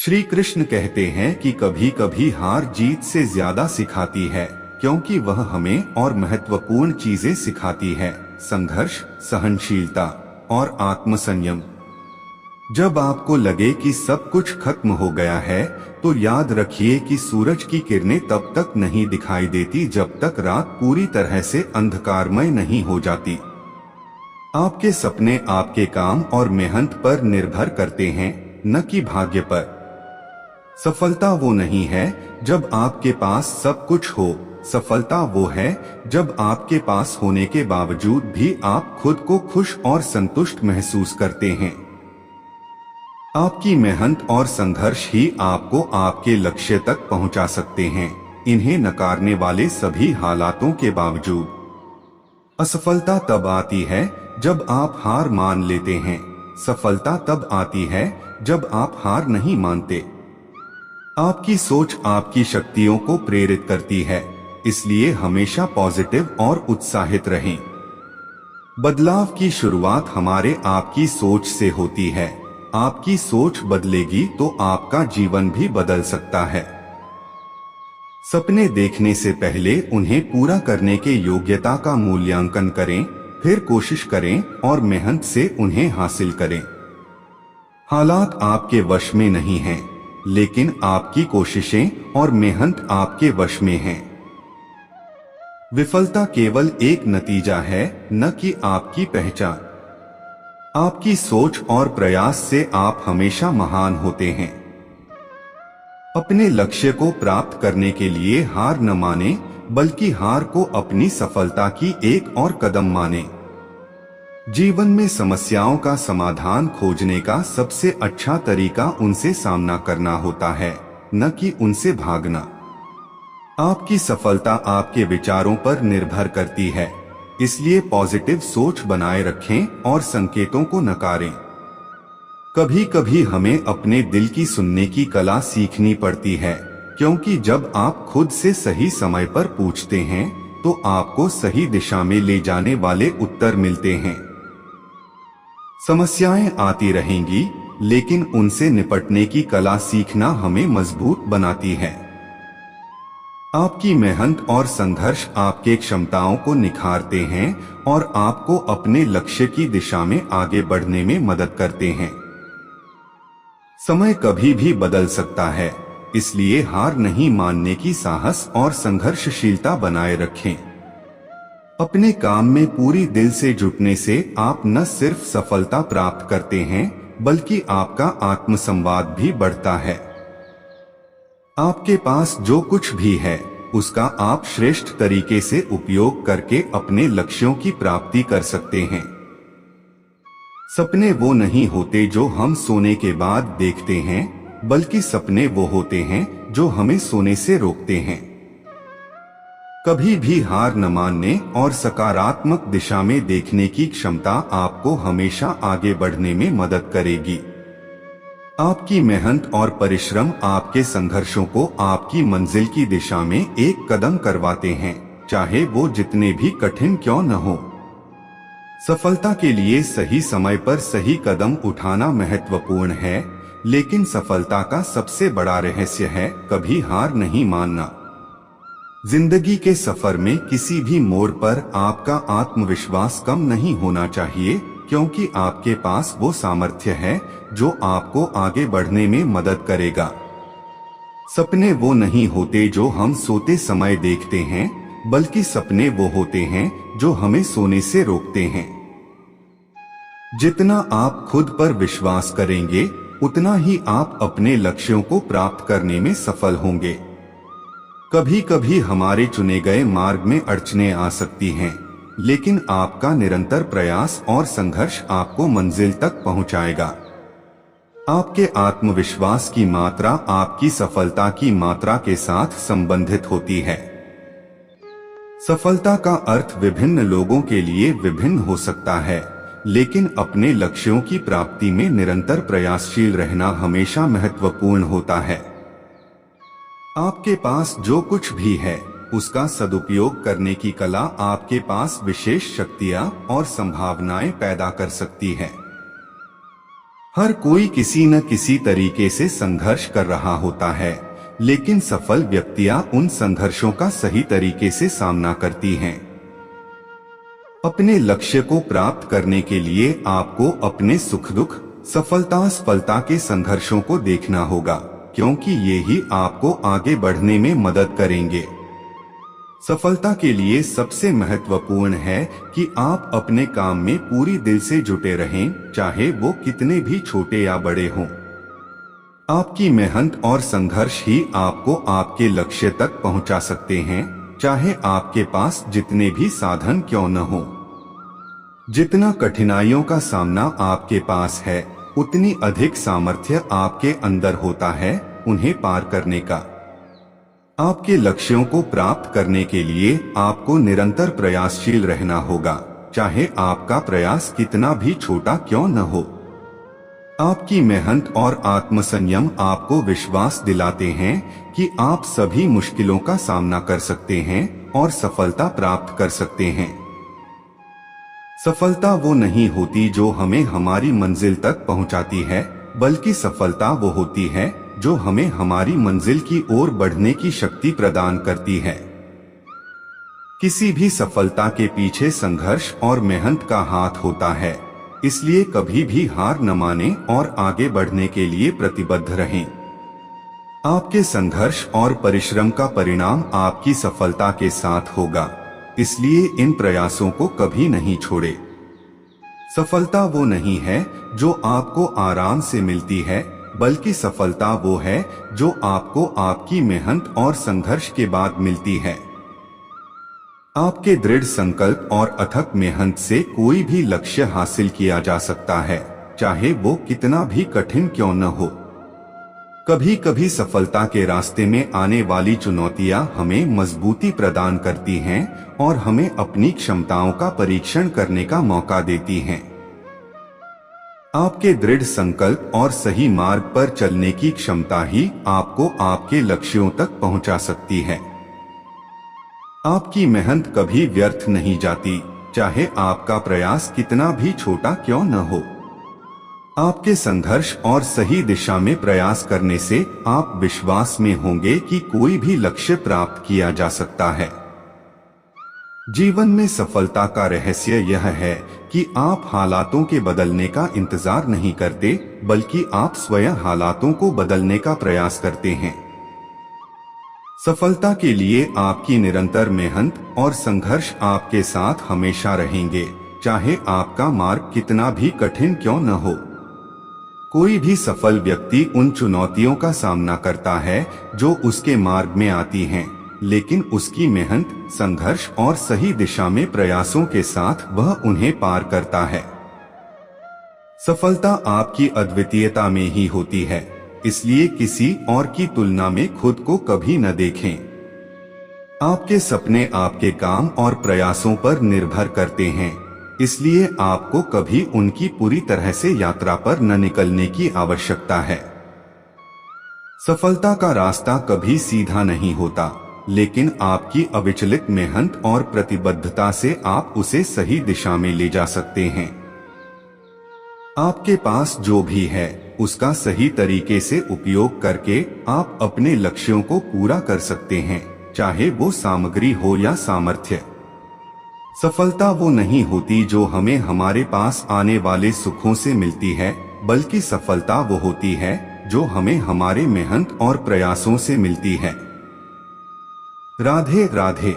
श्री कृष्ण कहते हैं कि कभी कभी हार जीत से ज्यादा सिखाती है, क्योंकि वह हमें और महत्वपूर्ण चीजें सिखाती है: संघर्ष, सहनशीलता और आत्मसंयम। जब आपको लगे कि सब कुछ खत्म हो गया है, तो याद रखिए कि सूरज की किरणें तब तक नहीं दिखाई देती जब तक रात पूरी तरह से अंधकारमय नहीं हो जाती। आपके सपने आपके काम और मेहनत पर निर्भर करते हैं, न कि भाग्य पर। सफलता वो नहीं है जब आपके पास सब कुछ हो, सफलता वो है जब आपके पास होने के बावजूद भी आप खुद को खुश और संतुष्ट महसूस करते हैं। आपकी मेहनत और संघर्ष ही आपको आपके लक्ष्य तक पहुंचा सकते हैं। इन्हें नकारने वाले सभी हालातों के बावजूद असफलता तब आती है जब आप हार मान लेते हैं। सफलता तब आती है जब आप हार नहीं मानते। आपकी सोच आपकी शक्तियों को प्रेरित करती है, इसलिए हमेशा पॉजिटिव और उत्साहित रहें। बदलाव की शुरुआत हमारे आपकी सोच से होती है। आपकी सोच बदलेगी तो आपका जीवन भी बदल सकता है। सपने देखने से पहले उन्हें पूरा करने के योग्यता का मूल्यांकन करें, फिर कोशिश करें और मेहनत से उन्हें हासिल करें। हालात आपके वश में नहीं हैं, लेकिन आपकी कोशिशें और मेहनत आपके वश में हैं। विफलता केवल एक नतीजा है, न कि आपकी पहचान। आपकी सोच और प्रयास से आप हमेशा महान होते हैं। अपने लक्ष्य को प्राप्त करने के लिए हार न माने, बल्कि हार को अपनी सफलता की एक और कदम माने। जीवन में समस्याओं का समाधान खोजने का सबसे अच्छा तरीका उनसे सामना करना होता है, न कि उनसे भागना। आपकी सफलता आपके विचारों पर निर्भर करती है, इसलिए पॉजिटिव सोच बनाए रखें और संकेतों को नकारें। कभी कभी हमें अपने दिल की सुनने की कला सीखनी पड़ती है, क्योंकि जब आप खुद से सही समय पर पूछते हैं, तो आपको सही दिशा में ले जाने वाले उत्तर मिलते हैं। समस्याएं आती रहेंगी, लेकिन उनसे निपटने की कला सीखना हमें मजबूत बनाती है। आपकी मेहनत और संघर्ष आपके क्षमताओं को निखारते हैं और आपको अपने लक्ष्य की दिशा में आगे बढ़ने में मदद करते हैं। समय कभी भी बदल सकता है, इसलिए हार नहीं मानने की साहस और संघर्षशीलता बनाए रखें। अपने काम में पूरी दिल से जुटने से आप न सिर्फ सफलता प्राप्त करते हैं, बल्कि आपका आत्मसंवाद भी बढ़ता है। आपके पास जो कुछ भी है, उसका आप श्रेष्ठ तरीके से उपयोग करके अपने लक्ष्यों की प्राप्ति कर सकते हैं। सपने वो नहीं होते जो हम सोने के बाद देखते हैं, बल्कि सपने वो होते हैं जो हमें सोने से रोकते हैं। कभी भी हार न मानने और सकारात्मक दिशा में देखने की क्षमता आपको हमेशा आगे बढ़ने में मदद करेगी। आपकी मेहनत और परिश्रम आपके संघर्षों को आपकी मंजिल की दिशा में एक कदम करवाते हैं, चाहे वो जितने भी कठिन क्यों न हो। सफलता के लिए सही समय पर सही कदम उठाना महत्वपूर्ण है, लेकिन सफलता का सबसे बड़ा रहस्य है कभी हार नहीं मानना। जिंदगी के सफर में किसी भी मोड़ पर आपका आत्मविश्वास कम नहीं होना चाहिए, क्योंकि आपके पास वो सामर्थ्य है जो आपको आगे बढ़ने में मदद करेगा। सपने वो नहीं होते जो हम सोते समय देखते हैं, बल्कि सपने वो होते हैं जो हमें सोने से रोकते हैं। जितना आप खुद पर विश्वास करेंगे, उतना ही आप अपने लक्ष्यों को प्राप्त करने में सफल होंगे। कभी कभी हमारे चुने गए मार्ग में अड़चनें आ सकती हैं, लेकिन आपका निरंतर प्रयास और संघर्ष आपको मंजिल तक पहुंचाएगा। आपके आत्मविश्वास की मात्रा आपकी सफलता की मात्रा के साथ संबंधित होती है। सफलता का अर्थ विभिन्न लोगों के लिए विभिन्न हो सकता है, लेकिन अपने लक्ष्यों की प्राप्ति में निरंतर प्रयासशील रहना हमेशा महत्वपूर्ण होता है। आपके पास जो कुछ भी है, उसका सदुपयोग करने की कला आपके पास विशेष शक्तियां और संभावनाएं पैदा कर सकती है। हर कोई किसी न किसी तरीके से संघर्ष कर रहा होता है, लेकिन सफल व्यक्तियां उन संघर्षों का सही तरीके से सामना करती हैं। अपने लक्ष्य को प्राप्त करने के लिए आपको अपने सुख दुख, सफलता असफलता के संघर्षों को देखना होगा, क्योंकि ये ही आपको आगे बढ़ने में मदद करेंगे। सफलता के लिए सबसे महत्वपूर्ण है कि आप अपने काम में पूरी दिल से जुटे रहें, चाहे वो कितने भी छोटे या बड़े हों। आपकी मेहनत और संघर्ष ही आपको आपके लक्ष्य तक पहुंचा सकते हैं, चाहे आपके पास जितने भी साधन क्यों न हो। जितना कठिनाइयों का सामना आपके पास है, उतनी अधिक सामर्थ्य आपके अंदर होता है उन्हें पार करने का। आपके लक्ष्यों को प्राप्त करने के लिए आपको निरंतर प्रयासशील रहना होगा, चाहे आपका प्रयास कितना भी छोटा क्यों न हो। आपकी मेहनत और आत्मसंयम आपको विश्वास दिलाते हैं कि आप सभी मुश्किलों का सामना कर सकते हैं और सफलता प्राप्त कर सकते हैं। सफलता वो नहीं होती जो हमें हमारी मंजिल तक पहुंचाती है, बल्कि सफलता वो होती है जो हमें हमारी मंजिल की ओर बढ़ने की शक्ति प्रदान करती है। किसी भी सफलता के पीछे संघर्ष और मेहनत का हाथ होता है, इसलिए कभी भी हार न मानें और आगे बढ़ने के लिए प्रतिबद्ध रहें। आपके संघर्ष और परिश्रम का परिणाम आपकी सफलता के साथ होगा, इसलिए इन प्रयासों को कभी नहीं छोड़े। सफलता वो नहीं है जो आपको आराम से मिलती है, बल्कि सफलता वो है जो आपको आपकी मेहनत और संघर्ष के बाद मिलती है। आपके दृढ़ संकल्प और अथक मेहनत से कोई भी लक्ष्य हासिल किया जा सकता है, चाहे वो कितना भी कठिन क्यों न हो। कभी कभी सफलता के रास्ते में आने वाली चुनौतियां हमें मजबूती प्रदान करती हैं और हमें अपनी क्षमताओं का परीक्षण करने का मौका देती हैं। आपके दृढ़ संकल्प और सही मार्ग पर चलने की क्षमता ही आपको आपके लक्ष्यों तक पहुंचा सकती है। आपकी मेहनत कभी व्यर्थ नहीं जाती, चाहे आपका प्रयास कितना भी छोटा क्यों न हो। आपके संघर्ष और सही दिशा में प्रयास करने से आप विश्वास में होंगे कि कोई भी लक्ष्य प्राप्त किया जा सकता है। जीवन में सफलता का रहस्य यह है कि आप हालातों के बदलने का इंतजार नहीं करते, बल्कि आप स्वयं हालातों को बदलने का प्रयास करते हैं। सफलता के लिए आपकी निरंतर मेहनत और संघर्ष आपके साथ हमेशा रहेंगे, चाहे आपका मार्ग कितना भी कठिन क्यों न हो। कोई भी सफल व्यक्ति उन चुनौतियों का सामना करता है जो उसके मार्ग में आती हैं, लेकिन उसकी मेहनत, संघर्ष और सही दिशा में प्रयासों के साथ वह उन्हें पार करता है। सफलता आपकी अद्वितीयता में ही होती है, इसलिए किसी और की तुलना में खुद को कभी न देखें। आपके सपने आपके काम और प्रयासों पर निर्भर करते हैं, इसलिए आपको कभी उनकी पूरी तरह से यात्रा पर न निकलने की आवश्यकता है। सफलता का रास्ता कभी सीधा नहीं होता, लेकिन आपकी अविचलित मेहनत और प्रतिबद्धता से आप उसे सही दिशा में ले जा सकते हैं। आपके पास जो भी है, उसका सही तरीके से उपयोग करके आप अपने लक्ष्यों को पूरा कर सकते हैं, चाहे वो सामग्री हो या सामर्थ्य। सफलता वो नहीं होती जो हमें हमारे पास आने वाले सुखों से मिलती है, बल्कि सफलता वो होती है जो हमें हमारे मेहनत और प्रयासों से मिलती है। राधे राधे।